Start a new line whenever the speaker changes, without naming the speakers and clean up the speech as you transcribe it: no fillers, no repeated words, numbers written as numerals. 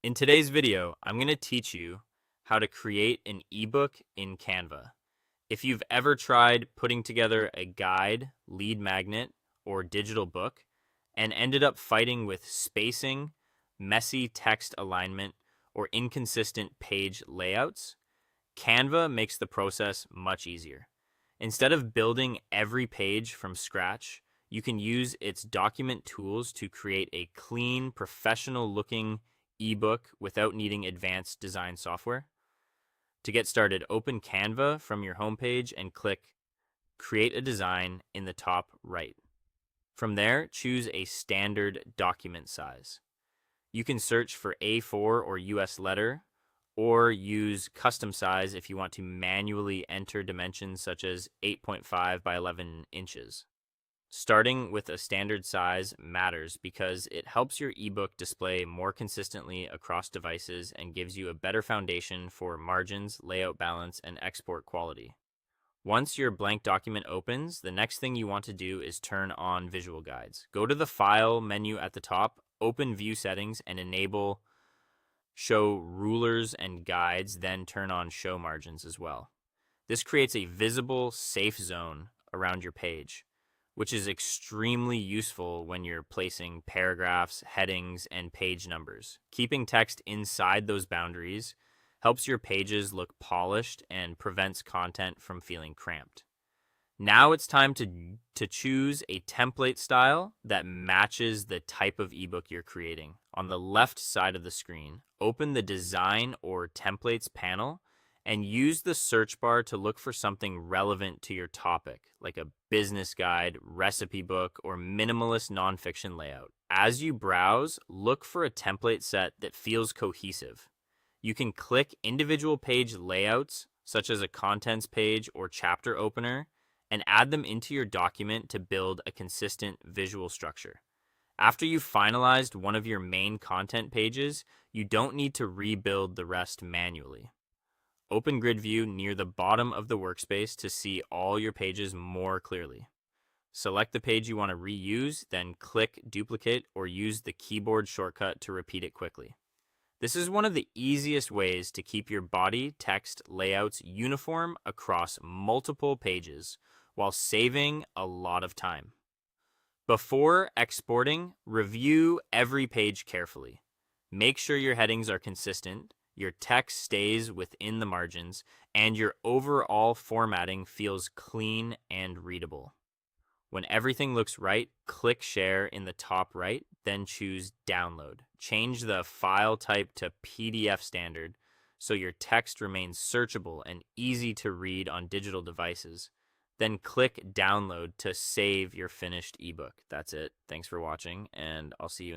In today's video, I'm going to teach you how to create an ebook in Canva. If you've ever tried putting together a guide, lead magnet, or digital book and ended up fighting with spacing, messy text alignment, or inconsistent page layouts, Canva makes the process much easier. Instead of building every page from scratch, you can use its document tools to create a clean, professional looking ebook without needing advanced design software. To get started, open Canva from your homepage and click Create a Design in the top right. From there, choose a standard document size. You can search for A4 or US letter, or use custom size if you want to manually enter dimensions such as 8.5 by 11 inches. Starting with a standard size matters because it helps your ebook display more consistently across devices and gives you a better foundation for margins, layout balance, and export quality. Once your blank document opens, the next thing you want to do is turn on visual guides. Go to the File menu at the top, open View Settings, and enable Show Rulers and Guides, then turn on Show Margins as well. This creates a visible, safe zone around your page, which is extremely useful when you're placing paragraphs, headings, and page numbers. Keeping text inside those boundaries helps your pages look polished and prevents content from feeling cramped. Now it's time to choose a template style that matches the type of ebook you're creating. On the left side of the screen, open the Design or Templates panel and use the search bar to look for something relevant to your topic, like a business guide, recipe book, or minimalist nonfiction layout. As you browse, look for a template set that feels cohesive. You can click individual page layouts, such as a contents page or chapter opener, and add them into your document to build a consistent visual structure. After you've finalized one of your main content pages, you don't need to rebuild the rest manually. Open Grid View near the bottom of the workspace to see all your pages more clearly. Select the page you want to reuse, then click Duplicate or use the keyboard shortcut to repeat it quickly. This is one of the easiest ways to keep your body text layouts uniform across multiple pages while saving a lot of time. Before exporting, review every page carefully. Make sure your headings are consistent, your text stays within the margins, and your overall formatting feels clean and readable. When everything looks right, click Share in the top right, then choose Download. Change the file type to PDF standard so your text remains searchable and easy to read on digital devices. Then click Download to save your finished ebook. That's it. Thanks for watching, and I'll see you